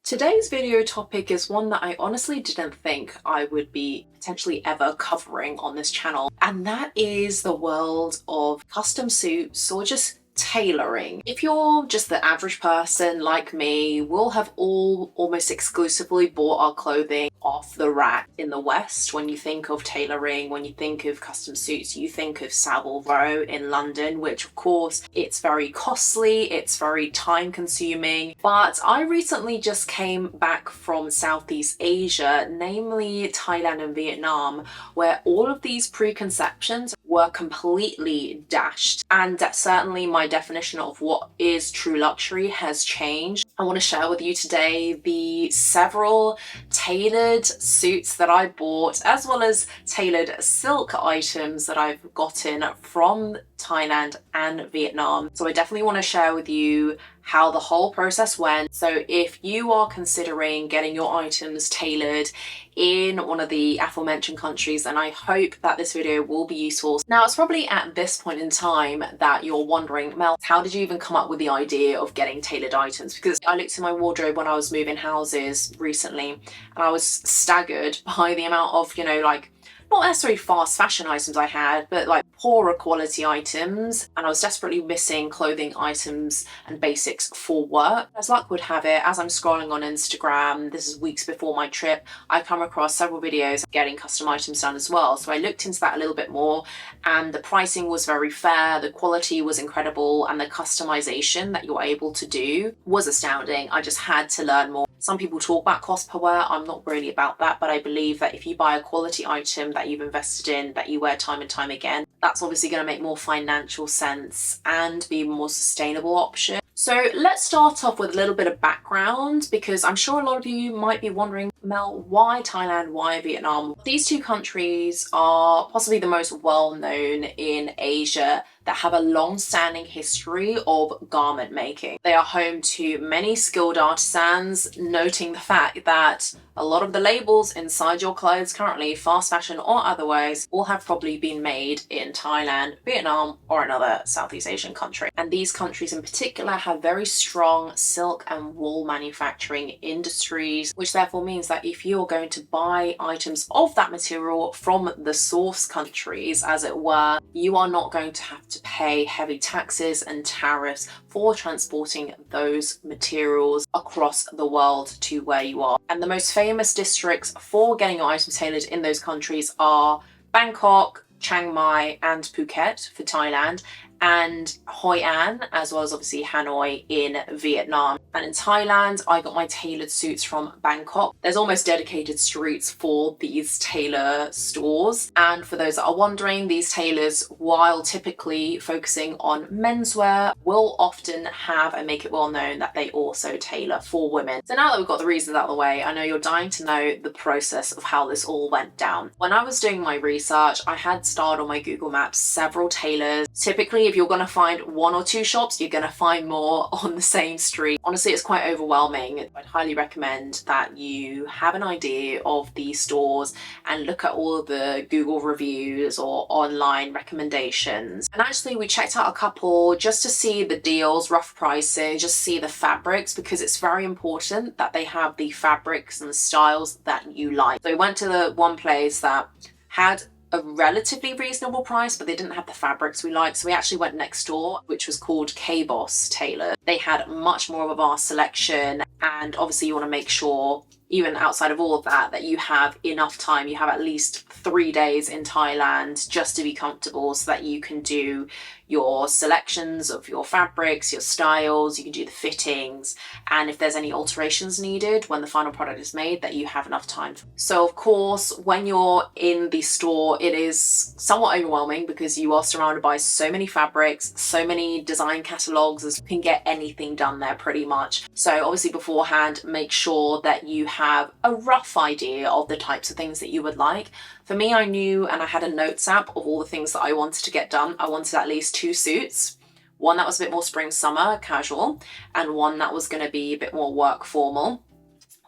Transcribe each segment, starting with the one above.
Today's video topic is one that I honestly didn't think I would be potentially ever covering on this channel, and that is the world of custom suits or just tailoring. If you're just the average person like me, we'll have all almost exclusively bought our clothing off the rack in the West. When you think of tailoring, when you think of custom suits, you think of Savile Row in London, which of course it's very costly, it's very time consuming. But I recently just came back from Southeast Asia, namely Thailand and Vietnam, where all of these preconceptions were completely dashed. And certainly my definition of what is true luxury has changed. I want to share with you today the several tailored suits that I bought, as well as tailored silk items that I've gotten from Thailand and Vietnam. So I definitely want to share with you how the whole process went. So if you are considering getting your items tailored in one of the aforementioned countries, then I hope that this video will be useful. Now, it's probably at this point in time that you're wondering, Mel, how did you even come up with the idea of getting tailored items? Because I looked in my wardrobe when I was moving houses recently, and I was staggered by the amount of, like, not necessarily fast fashion items I had, but like poorer quality items. And I was desperately missing clothing items and basics for work. As luck would have it, as I'm scrolling on Instagram, this is weeks before my trip, I come across several videos of getting custom items done as well. So I looked into that a little bit more, and the pricing was very fair, the quality was incredible, and the customization that you're able to do was astounding. I just had to learn more. Some people talk about cost per wear. I'm not really about that, but I believe that if you buy a quality item that you've invested in, that you wear time and time again, that's obviously going to make more financial sense and be a more sustainable option. So let's start off with a little bit of background, because I'm sure a lot of you might be wondering, Mel, why Thailand, why Vietnam? These two countries are possibly the most well-known in Asia that have a long-standing history of garment making. They are home to many skilled artisans, noting the fact that a lot of the labels inside your clothes currently, fast fashion or otherwise, all have probably been made in Thailand, Vietnam, or another Southeast Asian country. And these countries in particular have very strong silk and wool manufacturing industries, which therefore means that if you're going to buy items of that material from the source countries, as it were, you are not going to have to pay heavy taxes and tariffs for transporting those materials across the world to where you are. And the most famous districts for getting your items tailored in those countries are Bangkok, Chiang Mai, and Phuket for Thailand, and Hoi An, as well as obviously Hanoi in Vietnam. And in Thailand, I got my tailored suits from Bangkok. There's almost dedicated streets for these tailor stores. And for those that are wondering, these tailors, while typically focusing on menswear, will often have and make it well known that they also tailor for women. So now that we've got the reasons out of the way, I know you're dying to know the process of how this all went down. When I was doing my research, I had starred on my Google Maps several tailors. Typically, if you're going to find one or two shops, you're going to find more on the same street. Honestly, it's quite overwhelming. I'd highly recommend that you have an idea of these stores and look at all of the Google reviews or online recommendations. And actually, we checked out a couple just to see the deals, rough prices, just see the fabrics, because it's very important that they have the fabrics and the styles that you like. So we went to the one place that had a relatively reasonable price, but they didn't have the fabrics we liked. So we actually went next door, which was called K-Boss Tailor. They had much more of a vast selection, and obviously you want to make sure, even outside of all of that, that you have enough time. You have at least 3 days in Thailand just to be comfortable, so that you can do your selections of your fabrics, your styles, you can do the fittings, and if there's any alterations needed when the final product is made, that you have enough time. So of course, when you're in the store, it is somewhat overwhelming because you are surrounded by so many fabrics, so many design catalogs, as you can get anything done there pretty much. So obviously beforehand, make sure that you have a rough idea of the types of things that you would like. For me, I knew, and I had a notes app of all the things that I wanted to get done. I wanted at least 2 suits, one that was a bit more spring summer casual, and one that was going to be a bit more work formal.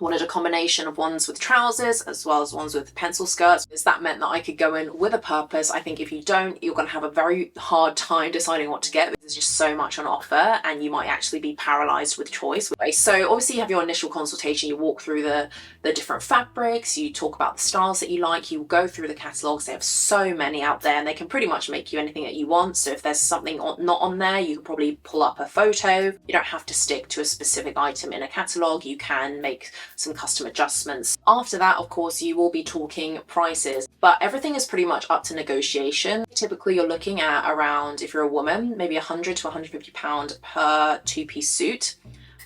wanted a combination of ones with trousers as well as ones with pencil skirts, because that meant that I could go in with a purpose. I think if you don't, you're going to have a very hard time deciding what to get. There's just so much on offer and you might actually be paralyzed with choice. So obviously you have your initial consultation, you walk through the different fabrics, you talk about the styles that you like, you go through the catalogues. They have so many out there and they can pretty much make you anything that you want. So if there's something not on there, you can probably pull up a photo. You don't have to stick to a specific item in a catalogue. You can make some custom adjustments. After that, of course, you will be talking prices, but everything is pretty much up to negotiation. Typically you're looking at around, if you're a woman, maybe £100 to £150 per two-piece suit,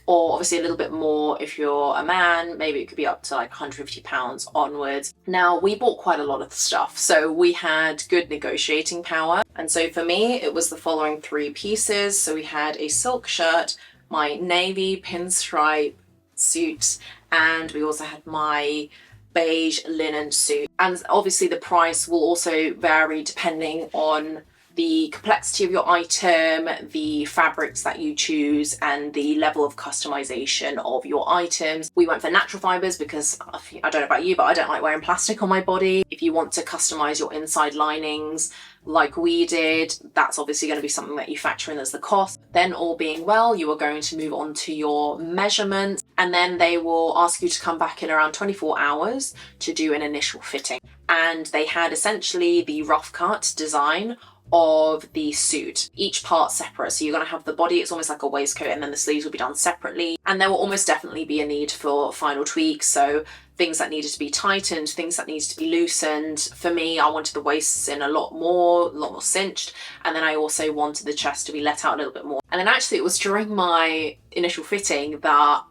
or obviously a little bit more if you're a man. Maybe it could be up to like £150 onwards. Now, we bought quite a lot of stuff, so we had good negotiating power. And so for me, it was the following 3 pieces. So we had a silk shirt, my navy pinstripe suit, and we also had my beige linen suit. And obviously the price will also vary depending on the complexity of your item, the fabrics that you choose, and the level of customization of your items. We went for natural fibers because I don't know about you, but I don't like wearing plastic on my body. If you want to customize your inside linings like we did, that's obviously going to be something that you factor in as the cost. Then all being well, you are going to move on to your measurements, and then they will ask you to come back in around 24 hours to do an initial fitting. And they had essentially the rough cut design of the suit, each part separate. So you're going to have the body, it's almost like a waistcoat, and then the sleeves will be done separately. And there will almost definitely be a need for final tweaks. So things that needed to be tightened, things that needed to be loosened. For me, I wanted the waists in a lot more cinched. And then I also wanted the chest to be let out a little bit more. And then actually it was during my initial fitting that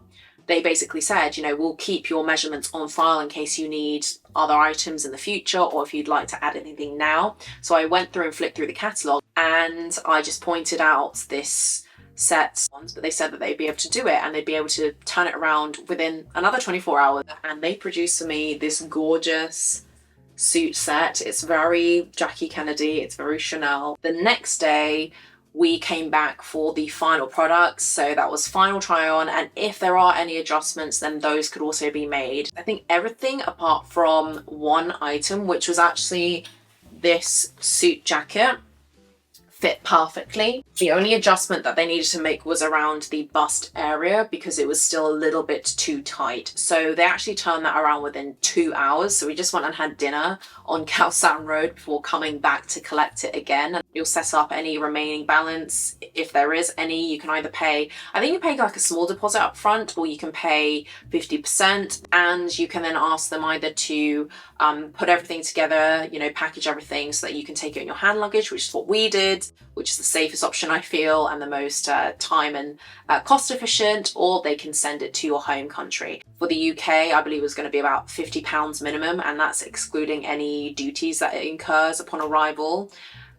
they basically said, you know, we'll keep your measurements on file in case you need other items in the future, or if you'd like to add anything now. So I went through and flicked through the catalogue and I just pointed out this set, but they said that they'd be able to do it and they'd be able to turn it around within another 24 hours. And they produced for me this gorgeous suit set. It's very Jackie Kennedy, it's very Chanel. The next day, we came back for the final products. So that was final try on. And if there are any adjustments, then those could also be made. I think everything apart from one item, which was actually this suit jacket, fit perfectly. The only adjustment that they needed to make was around the bust area because it was still a little bit too tight. So they actually turned that around within 2 hours. So we just went and had dinner on Khao San Road before coming back to collect it again. And you'll set up any remaining balance. If there is any, you can either pay, I think you pay like a small deposit up front, or you can pay 50%, and you can then ask them either to put everything together, you know, package everything so that you can take it in your hand luggage, which is what we did, which is the safest option I feel and the most time and cost efficient, or they can send it to your home country. For the UK, I believe it was going to be about £50 minimum, and that's excluding any duties that it incurs upon arrival.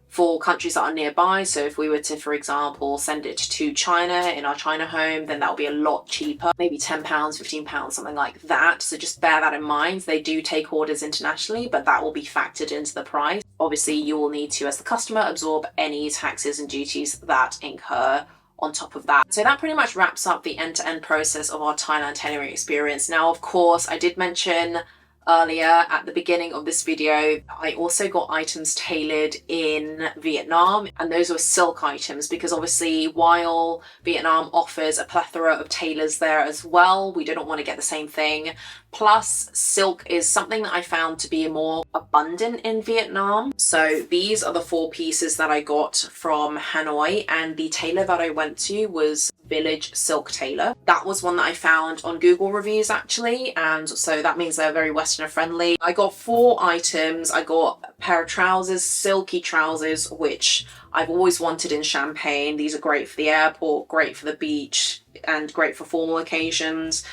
For countries that are nearby, so if we were to, for example, send it to China in our China home, then that will be a lot cheaper, maybe £10, £15, something like that. So just bear that in mind. They do take orders internationally, but that will be factored into the price. Obviously, you will need to, as the customer, absorb any taxes and duties that incur on top of that. So that pretty much wraps up the end-to-end process of our Thailand tailoring experience. Now, of course, I did mention earlier at the beginning of this video, I also got items tailored in Vietnam, and those were silk items because obviously while Vietnam offers a plethora of tailors there as well, we didn't want to get the same thing. Plus, silk is something that I found to be more abundant in Vietnam. So these are the 4 pieces that I got from Hanoi, and the tailor that I went to was Village Silk Tailor. That was one that I found on Google reviews actually, and so that means they're very Westerner friendly. I got 4 items. I got a pair of trousers, silky trousers, which I've always wanted in champagne. These are great for the airport, great for the beach, and great for formal occasions.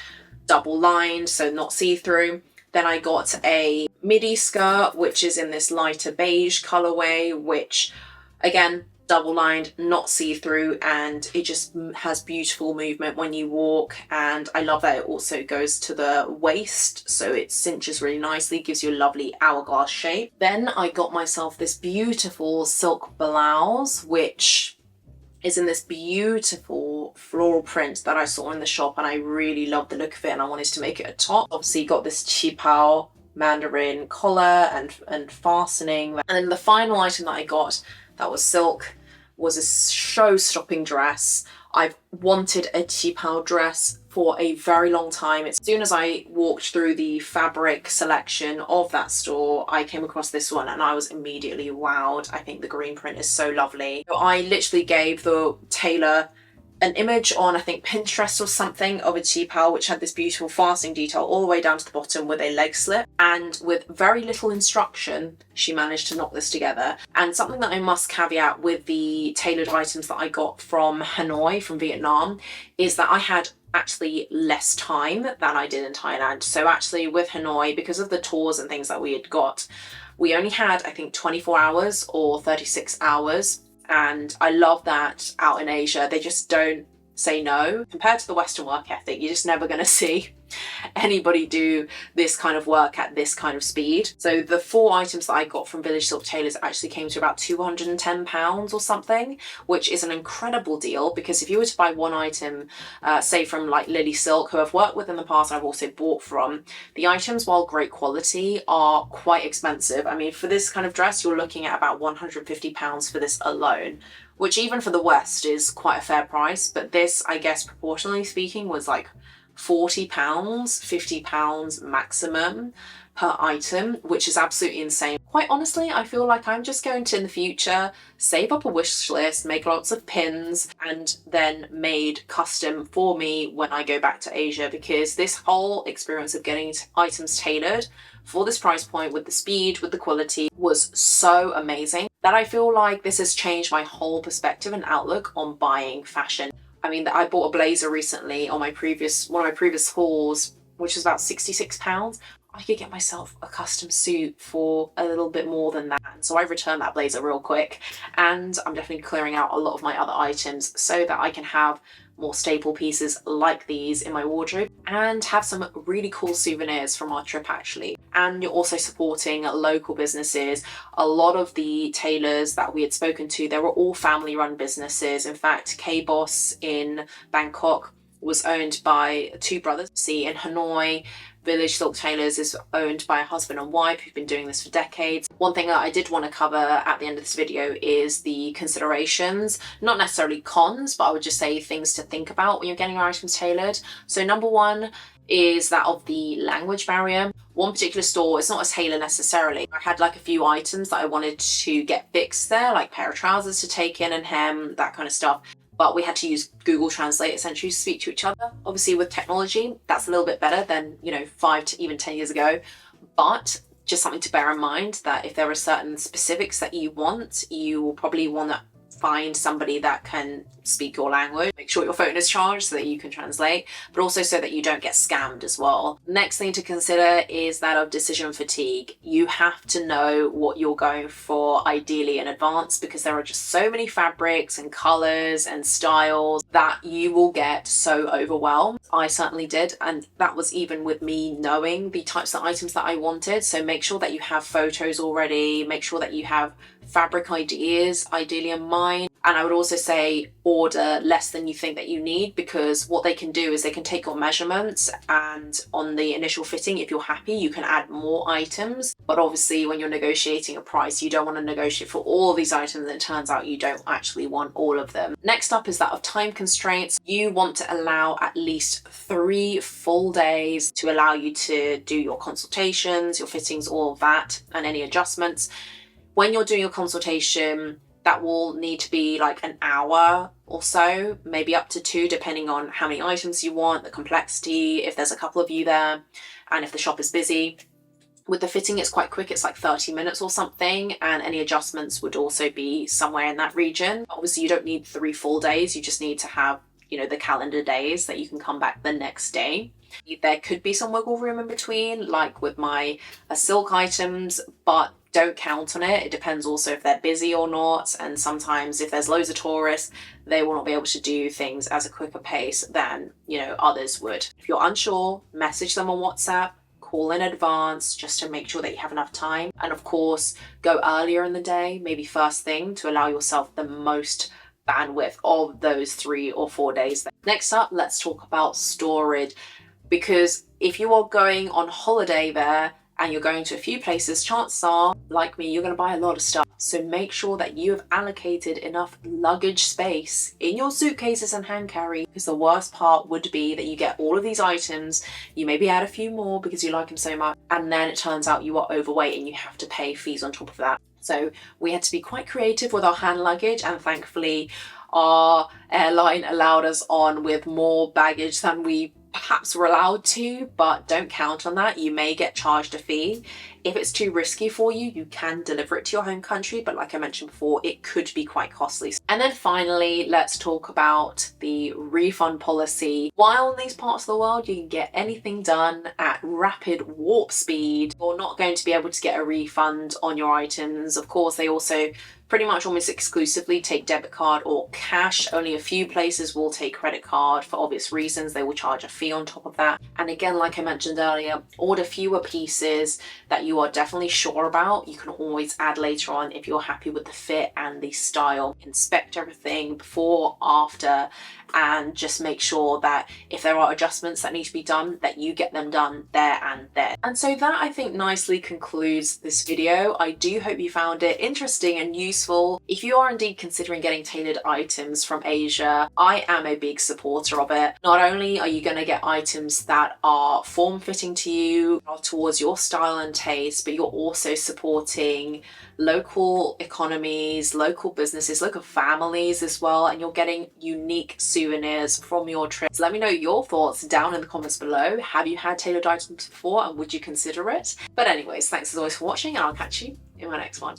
Double lined, so not see-through. Then I got a midi skirt, which is in this lighter beige colorway, which again, double lined, not see-through, and it just has beautiful movement when you walk. And I love that it also goes to the waist, so it cinches really nicely, gives you a lovely hourglass shape. Then I got myself this beautiful silk blouse, which is in this beautiful floral print that I saw in the shop, and I really loved the look of it and I wanted to make it a top. Obviously got this qipao mandarin collar and fastening. And then the final item that I got that was silk was a show-stopping dress. I've wanted a qipao dress for a very long time. As soon as I walked through the fabric selection of that store, I came across this one and I was immediately wowed. I think the green print is so lovely. So I literally gave the tailor an image on, I think, Pinterest or something, of a qipao which had this beautiful fastening detail all the way down to the bottom with a leg slip, and with very little instruction she managed to knock this together. And something that I must caveat with the tailored items that I got from Hanoi, from Vietnam, is that I had actually less time than I did in Thailand. So actually with Hanoi, because of the tours and things that we had got, we only had, I think, 24 hours or 36 hours. And I love that out in Asia, they just don't say no. Compared to the Western work ethic, you're just never going to see anybody do this kind of work at this kind of speed. So the 4 items that I got from Village Silk Tailors actually came to about £210 or something, which is an incredible deal, because if you were to buy one item, say from like Lily Silk, who I've worked with in the past, I've also bought from, the items, while great quality, are quite expensive. I mean, for this kind of dress, you're looking at about £150 for this alone, which even for the West is quite a fair price. But this, I guess, proportionally speaking, was like £40, £50 maximum per item, which is absolutely insane. Quite honestly, I feel like I'm just going to, in the future, save up a wish list, make lots of pins, and then made custom for me when I go back to Asia, because this whole experience of getting items tailored for this price point, with the speed, with the quality, was so amazing that I feel like this has changed my whole perspective and outlook on buying fashion. I mean, I bought a blazer recently on one of my previous hauls, which was about £66. I could get myself a custom suit for a little bit more than that. So I returned that blazer real quick, and I'm definitely clearing out a lot of my other items so that I can have more staple pieces like these in my wardrobe and have some really cool souvenirs from our trip actually. And you're also supporting local businesses. A lot of the tailors that we had spoken to, they were all family run businesses. In fact, K-Boss in Bangkok was owned by 2 brothers. See, in Hanoi, Village Silk Tailors is owned by a husband and wife who've been doing this for decades. One thing that I did want to cover at the end of this video is the considerations, not necessarily cons, but I would just say things to think about when you're getting your items tailored. So number 1 is that of the language barrier. One particular store, it's not a tailor necessarily. I had like a few items that I wanted to get fixed there, like a pair of trousers to take in and hem, that kind of stuff. But we had to use Google Translate essentially to speak to each other. Obviously with technology, that's a little bit better than, 5 to even 10 years ago. But just something to bear in mind, that if there are certain specifics that you want, you will probably want to find somebody that can speak your language. Make sure your phone is charged so that you can translate, but also so that you don't get scammed as well. Next thing to consider is that of decision fatigue. You have to know what you're going for ideally in advance, because there are just so many fabrics and colors and styles that you will get so overwhelmed. I certainly did, and that was even with me knowing the types of items that I wanted. So make sure that you have photos already, make sure that you have fabric ideas ideally in mind. And I would also say order less than you think that you need, because what they can do is they can take your measurements, and on the initial fitting, if you're happy, you can add more items. But obviously when you're negotiating a price, you don't want to negotiate for all these items and it turns out you don't actually want all of them. Next up is that of time constraints. You want to allow at least 3 full days to allow you to do your consultations, your fittings, all of that, and any adjustments. When you're doing your consultation, that will need to be like an hour or so, maybe up to 2, depending on how many items you want, the complexity, if there's a couple of you there, and if the shop is busy. With the fitting, it's quite quick, it's like 30 minutes or something, and any adjustments would also be somewhere in that region. Obviously, you don't need 3 full days, you just need to have, the calendar days that you can come back the next day. There could be some wiggle room in between, like with my silk items, but don't count on it. It depends also if they're busy or not, and sometimes if there's loads of tourists, they will not be able to do things as a quicker pace than others would. If you're unsure, message them on WhatsApp, call in advance just to make sure that you have enough time, and of course go earlier in the day, maybe first thing, to allow yourself the most bandwidth of those 3 or 4 days. Next up, let's talk about storage, because if you are going on holiday there and you're going to a few places, chances are, like me, you're going to buy a lot of stuff. So make sure that you have allocated enough luggage space in your suitcases and hand carry, because the worst part would be that you get all of these items, you maybe add a few more because you like them so much, and then it turns out you are overweight and you have to pay fees on top of that. So we had to be quite creative with our hand luggage, and thankfully our airline allowed us on with more baggage than we perhaps were allowed to, but don't count on that. You may get charged a fee. If it's too risky for you, you can deliver it to your home country, but like I mentioned before, it could be quite costly. And then finally, let's talk about the refund policy. While in these parts of the world you can get anything done at rapid warp speed, you're not going to be able to get a refund on your items. Of course, they also pretty much almost exclusively take debit card or cash. Only a few places will take credit card for obvious reasons. They will charge a fee on top of that. And again, like I mentioned earlier, order fewer pieces that you are definitely sure about. You can always add later on if you're happy with the fit and the style. Inspect everything before, after, and just make sure that if there are adjustments that need to be done, that you get them done there and then. And so that, I think, nicely concludes this video. I do hope you found it interesting and useful. If you are indeed considering getting tailored items from Asia, I am a big supporter of it. Not only are you going to get items that are form-fitting to you, or towards your style and taste, but you're also supporting local economies, local businesses, local families as well, and you're getting unique souvenirs from your trip. So let me know your thoughts down in the comments below. Have you had tailored items before, and would you consider it? But anyways, thanks as always for watching, and I'll catch you in my next one.